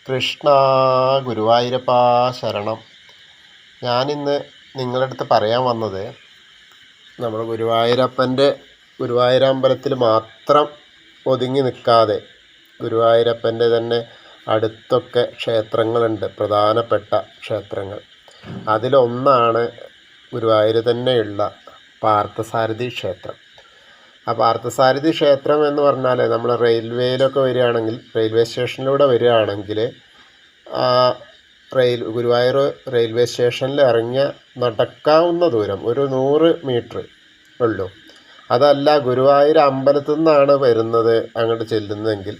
കൃഷ്ണ ഗുരുവായൂരപ്പ ശരണം. ഞാനിന്ന് നിങ്ങളുടെ അടുത്ത് പറയാൻ വന്നത് നമ്മൾ ഗുരുവായൂരമ്പലത്തിൽ മാത്രം ഒതുങ്ങി നിൽക്കാതെ ഗുരുവായൂരപ്പൻ്റെ തന്നെ അടുത്തൊക്കെ ക്ഷേത്രങ്ങളുണ്ട്, പ്രധാനപ്പെട്ട ക്ഷേത്രങ്ങൾ. അതിലൊന്നാണ് ഗുരുവായൂർ തന്നെയുള്ള പാർത്ഥസാരഥി ക്ഷേത്രം. ആ പാർത്ഥസാരഥി ക്ഷേത്രം എന്ന് പറഞ്ഞാൽ നമ്മൾ റെയിൽവേയിലൊക്കെ വരികയാണെങ്കിൽ, റെയിൽവേ സ്റ്റേഷനിലൂടെ വരികയാണെങ്കിൽ ഗുരുവായൂർ റെയിൽവേ സ്റ്റേഷനിൽ ഇറങ്ങിയ നടക്കാവുന്ന ദൂരം ഒരു 100 മീറ്റർ ഉള്ളൂ. അതല്ല, ഗുരുവായൂർ അമ്പലത്തിൽ നിന്നാണ് വരുന്നത് അങ്ങോട്ട് ചെല്ലുന്നതെങ്കിൽ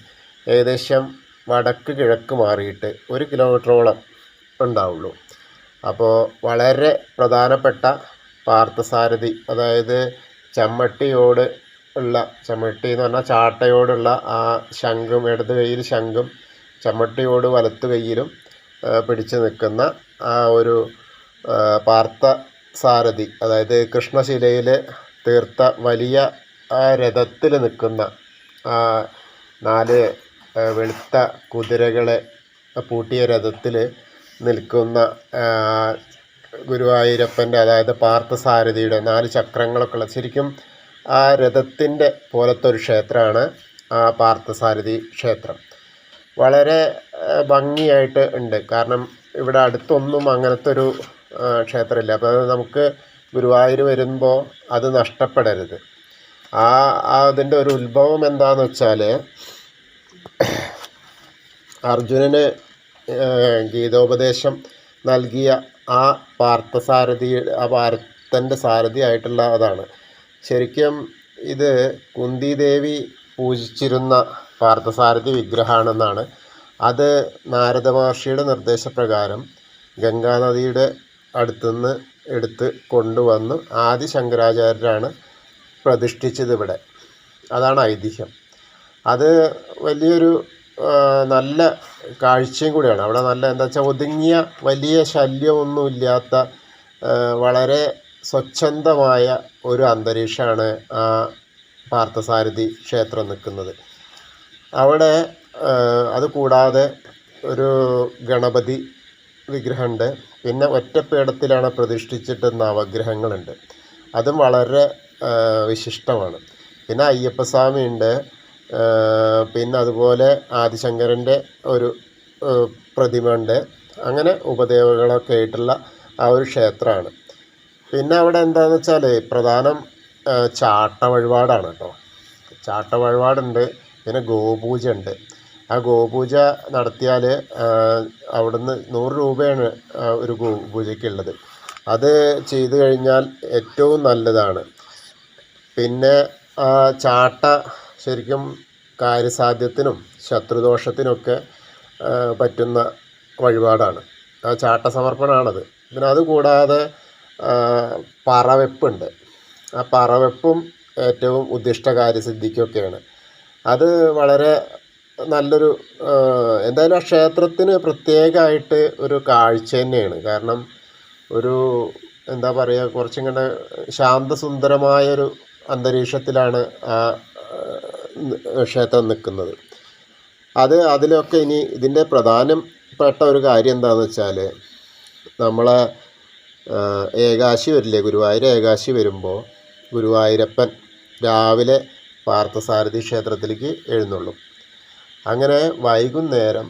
ഏകദേശം വടക്ക് കിഴക്ക് മാറിയിട്ട് 1 കിലോമീറ്ററോളം ഉണ്ടാവുള്ളൂ. അപ്പോൾ വളരെ പ്രധാനപ്പെട്ട പാർത്ഥസാരഥി, അതായത് ചമ്മട്ടിയോട് ഉള്ള, ചമ്മട്ടി എന്ന് പറഞ്ഞാൽ ചാട്ടയോടുള്ള ആ ശംഖും, ഇടത് കൈയിൽ ശംഖും ചമ്മട്ടിയോട് വലത്ത് കൈയിലും പിടിച്ചു നിൽക്കുന്ന ആ ഒരു പാർത്ഥസാരഥി, അതായത് കൃഷ്ണശിലയിൽ തീർത്ത വലിയ ആ രഥത്തിൽ നിൽക്കുന്ന 4 വെളുത്ത കുതിരകളെ പൂട്ടിയ രഥത്തിൽ നിൽക്കുന്ന ഗുരുവായൂരപ്പൻ്റെ, അതായത് പാർത്ഥസാരഥിയുടെ 4 ചക്രങ്ങളൊക്കെ ഉള്ള, ശരിക്കും ആ രഥത്തിൻ്റെ പോലത്തെ ഒരു ക്ഷേത്രമാണ് ആ പാർത്ഥസാരഥി ക്ഷേത്രം. വളരെ ഭംഗിയായിട്ട് ഉണ്ട്. കാരണം ഇവിടെ അടുത്തൊന്നും അങ്ങനത്തെ ഒരു ക്ഷേത്രമില്ല. അപ്പോൾ നമുക്ക് ഗുരുവായൂർ വരുമ്പോൾ അത് നഷ്ടപ്പെടരുത്. അതിൻ്റെ ഒരു ഉത്ഭവം എന്താണെന്ന് വെച്ചാൽ, അർജുനന് ഗീതോപദേശം നൽകിയ ആ പാർത്ഥസാരഥി, ആ പാർത്ഥൻ്റെ സാരഥിയായിട്ടുള്ള അതാണ്. ശരിക്കും ഇത് കുന്തിദേവി പൂജിച്ചിരുന്ന പാർത്ഥസാരഥി വിഗ്രഹമാണെന്നാണ്. അത് നാരദ മഹർഷിയുടെ നിർദ്ദേശപ്രകാരം ഗംഗാനദിയുടെ അടുത്തുനിന്ന് എടുത്ത് കൊണ്ടുവന്ന് ആദി ശങ്കരാചാര്യരാണ് പ്രതിഷ്ഠിച്ചത് ഇവിടെ. അതാണ് ഐതിഹ്യം. അത് വലിയൊരു നല്ല കാഴ്ചയും കൂടിയാണ്. അവിടെ നല്ല എന്താ വെച്ചാൽ ഒതുങ്ങിയ, വലിയ ശല്യമൊന്നുമില്ലാത്ത വളരെ സ്വച്ഛന്തമായ ഒരു അന്തരീക്ഷമാണ് ആ പാർത്ഥസാരഥി ക്ഷേത്രം നിൽക്കുന്നത്. അവിടെ അതുകൂടാതെ ഒരു ഗണപതി വിഗ്രഹമുണ്ട്. പിന്നെ ഒറ്റപ്പീഠത്തിലാണ് പ്രതിഷ്ഠിച്ചിട്ട് നവഗ്രഹങ്ങളുണ്ട്. അതും വളരെ വിശിഷ്ടമാണ്. പിന്നെ അയ്യപ്പസ്വാമി ഉണ്ട്. പിന്നെ അതുപോലെ ആദിശങ്കരൻ്റെ ഒരു പ്രതിമ ഉണ്ട്. അങ്ങനെ ഉപദേവകളൊക്കെ ആയിട്ടുള്ള ആ ഒരു ക്ഷേത്രമാണ്. പിന്നെ അവിടെ എന്താണെന്ന് വെച്ചാൽ പ്രധാനം ചാട്ട വഴിപാടാണ് കേട്ടോ. ചാട്ട വഴിപാടുണ്ട്. പിന്നെ ഗോപൂജ ഉണ്ട്. ആ ഗോപൂജ നടത്തിയാൽ അവിടുന്ന് 100 രൂപയാണ് ഒരു ഗോപൂജയ്ക്കുള്ളത്. അത് ചെയ്തു കഴിഞ്ഞാൽ ഏറ്റവും നല്ലതാണ്. പിന്നെ ആ ചാട്ട ശരിക്കും കാര്യസാധ്യത്തിനും ശത്രുദോഷത്തിനൊക്കെ പറ്റുന്ന വഴിപാടാണ്. ആ ചാട്ട സമർപ്പണമാണത്. പിന്നെ അതുകൂടാതെ പറവെപ്പുണ്ട്. ആ പറവെപ്പും ഏറ്റവും ഉദ്ദിഷ്ട കാര്യസിദ്ധിക്കൊക്കെയാണ്. അത് വളരെ നല്ലൊരു, എന്തായാലും ആ ക്ഷേത്രത്തിന് പ്രത്യേകമായിട്ട് ഒരു കാഴ്ച തന്നെയാണ്. കാരണം ഒരു എന്താ പറയുക, കുറച്ചും കൂടെ ശാന്തസുന്ദരമായൊരു അന്തരീക്ഷത്തിലാണ് ആ ക്ഷേത്രം നിൽക്കുന്നത്. അതിലൊക്കെ ഇനി ഇതിൻ്റെ പ്രധാനപ്പെട്ട ഒരു കാര്യം എന്താണെന്ന് വെച്ചാൽ, നമ്മളെ ഏകാശി വരില്ലേ, ഗുരുവായൂർ ഏകാശി വരുമ്പോൾ ഗുരുവായൂരപ്പൻ രാവിലെ പാർത്ഥസാരഥി ക്ഷേത്രത്തിലേക്ക് എഴുന്നള്ളും. അങ്ങനെ വൈകുന്നേരം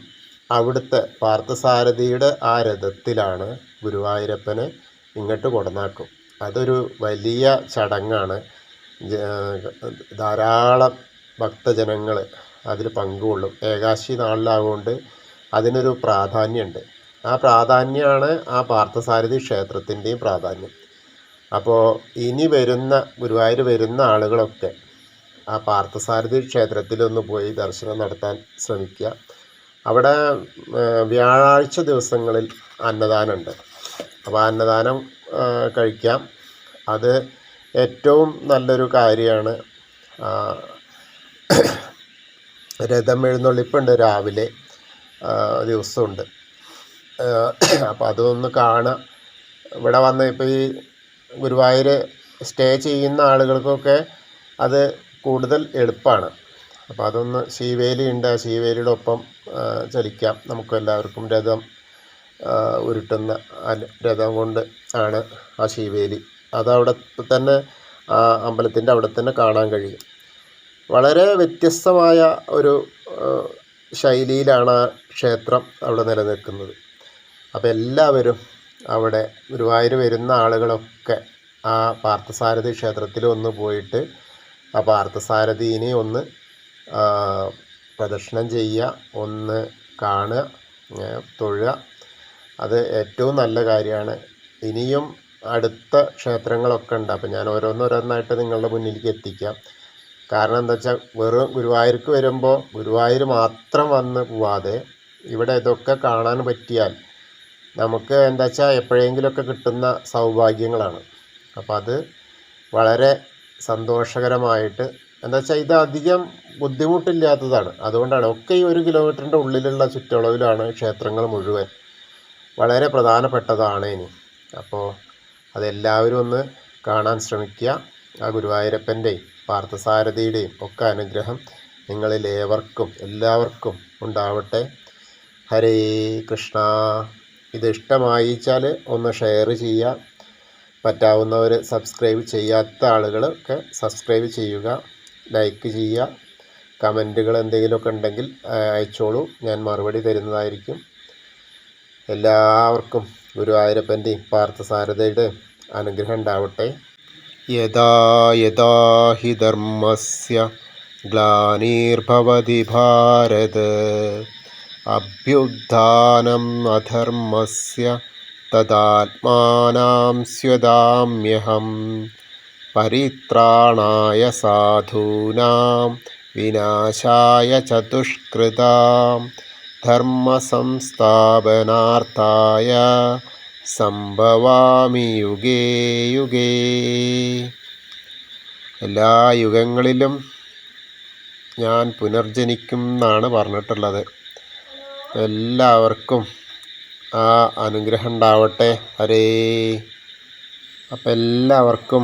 അവിടുത്തെ പാർത്ഥസാരഥിയുടെ ആ രഥത്തിലാണ് ഗുരുവായൂരപ്പനെ ഇങ്ങോട്ട് കൊണ്ടുവന്നാക്കും. അതൊരു വലിയ ചടങ്ങാണ്. ധാരാളം ഭക്തജനങ്ങൾ അതിൽ പങ്കുകൊള്ളും. ഏകാശി നാളിലാകൊണ്ട് അതിനൊരു പ്രാധാന്യമുണ്ട്. ആ പ്രാധാന്യമാണ് ആ പാർത്ഥസാരഥി ക്ഷേത്രത്തിൻ്റെയും പ്രാധാന്യം. അപ്പോൾ ഇനി ഗുരുവായൂർ വരുന്ന ആളുകളൊക്കെ ആ പാർത്ഥസാരഥി ക്ഷേത്രത്തിലൊന്ന് പോയി ദർശനം നടത്താൻ ശ്രമിക്കുക. അവിടെ വ്യാഴാഴ്ച ദിവസങ്ങളിൽ അന്നദാനമുണ്ട്. അപ്പോൾ ആ അന്നദാനം കഴിക്കാം. അത് ഏറ്റവും നല്ലൊരു കാര്യമാണ്. രഥം എഴുന്നള്ളിപ്പുണ്ട്, രാവിലെ ദിവസമുണ്ട്. അപ്പോൾ അതൊന്ന് കാണുക. ഇവിടെ വന്ന് ഇപ്പോൾ ഈ ഗുരുവായൂർ സ്റ്റേ ചെയ്യുന്ന ആളുകൾക്കൊക്കെ അത് കൂടുതൽ എളുപ്പമാണ്. അപ്പോൾ അതൊന്ന് ശീവേലി ഉണ്ട്, ആ ശീവേലിയുടെ ഒപ്പം ചലിക്കാം. നമുക്ക് എല്ലാവർക്കും രഥം ഉരുട്ടുന്ന രഥം കൊണ്ട് ആണ് ആ ശീവേലി. അതവിടെ തന്നെ അമ്പലത്തിൻ്റെ അവിടെ തന്നെ കാണാൻ കഴിയും. വളരെ വ്യത്യസ്തമായ ഒരു ശൈലിയിലാണ് ആ ക്ഷേത്രം അവിടെ നിലനിൽക്കുന്നത്. അപ്പോൾ എല്ലാവരും അവിടെ ഗുരുവായൂർ വരുന്ന ആളുകളൊക്കെ ആ പാർത്ഥസാരഥി ക്ഷേത്രത്തിൽ ഒന്ന് പോയിട്ട് ആ പാർത്ഥസാരഥീനെ ഒന്ന് പ്രദക്ഷിണം ചെയ്യുക, ഒന്ന് കാണുക, തൊഴുക. അത് ഏറ്റവും നല്ല കാര്യമാണ്. ഇനിയും അടുത്ത ക്ഷേത്രങ്ങളൊക്കെ ഉണ്ട്. അപ്പോൾ ഞാൻ ഓരോന്നോരോന്നായിട്ട് നിങ്ങളുടെ മുന്നിലേക്ക് എത്തിക്കാം. കാരണം എന്താ വെച്ചാൽ വെറും ഗുരുവായൂർക്ക് വരുമ്പോൾ ഗുരുവായൂർ മാത്രം വന്ന് പോവാതെ ഇവിടെ ഇതൊക്കെ കാണാൻ പറ്റിയാൽ നമുക്ക് എന്താ വെച്ചാൽ എപ്പോഴെങ്കിലുമൊക്കെ കിട്ടുന്ന സൗഭാഗ്യങ്ങളാണ്. അപ്പോൾ അത് വളരെ സന്തോഷകരമായിട്ട് എന്താ വെച്ചാൽ ഇത് അധികം ബുദ്ധിമുട്ടില്ലാത്തതാണ്. അതുകൊണ്ടാണ് ഒക്കെ ഈ 1 കിലോമീറ്ററിൻ്റെ ഉള്ളിലുള്ള ചുറ്റളവിലാണ് ക്ഷേത്രങ്ങൾ മുഴുവൻ. വളരെ പ്രധാനപ്പെട്ടതാണ് ഇനി. അപ്പോൾ അതെല്ലാവരും ഒന്ന് കാണാൻ ശ്രമിക്കുക. ആ ഗുരുവായൂരപ്പൻ്റെയും പാർത്ഥസാരഥിയുടെയും ഒക്കെ അനുഗ്രഹം നിങ്ങളിൽ എല്ലാവർക്കും ഉണ്ടാവട്ടെ. ഹരേ കൃഷ്ണ. ഇത് ഇഷ്ടമായിച്ചാൽ ഒന്ന് ഷെയർ ചെയ്യുക. പറ്റാവുന്നവർ സബ്സ്ക്രൈബ് ചെയ്യാത്ത ആളുകളൊക്കെ സബ്സ്ക്രൈബ് ചെയ്യുക, ലൈക്ക് ചെയ്യുക. കമൻറ്റുകൾ എന്തെങ്കിലുമൊക്കെ ഉണ്ടെങ്കിൽ അയച്ചോളൂ, ഞാൻ മറുപടി തരുന്നതായിരിക്കും. എല്ലാവർക്കും ഗുരുവായൂരപ്പൻ്റെയും പാർത്ഥസാരഥിയുടെയും അനുഗ്രഹം ഉണ്ടാവട്ടെ. യഥാ യഥാ ഹി ധർമ്മസ്യ ഗ്ലാനിർഭവതി ഭാരത അഭ്യുത്ഥാനം അധർമ്മസ്യ തദാത്മാനാം സ്യദാമ്യഹം പരിത്രാണായ സാധൂനാം വിനാശായ ച ദുഷ്കൃതാം ധർമ്മസംസ്ഥാപനാർത്ഥായ സംഭവാമി യുഗേ യുഗേ. എല്ലാ യുഗങ്ങളിലും ഞാൻ പുനർജനിക്കും എന്നാണ് പറഞ്ഞിട്ടുള്ളത്. എല്ലാവർക്കും ആ അനുഗ്രഹം ഉണ്ടാവട്ടെ. ഹരേ. അപ്പം എല്ലാവർക്കും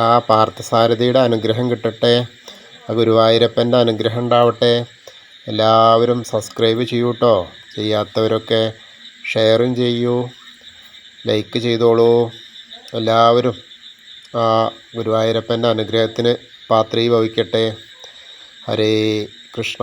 ആ പാർത്ഥസാരഥിയുടെ അനുഗ്രഹം കിട്ടട്ടെ, ആ ഗുരുവായൂരപ്പൻ്റെ അനുഗ്രഹം ഉണ്ടാവട്ടെ. എല്ലാവരും സബ്സ്ക്രൈബ് ചെയ്യൂ കേട്ടോ. ചെയ്യാത്തവരൊക്കെ ഷെയറും ചെയ്യൂ, ലൈക്ക് ചെയ്തോളൂ. എല്ലാവരും ആ ഗുരുവായൂരപ്പൻ്റെ അനുഗ്രഹത്തിന് പാത്രീഭവിക്കട്ടെ. ഹരേ കൃഷ്ണ.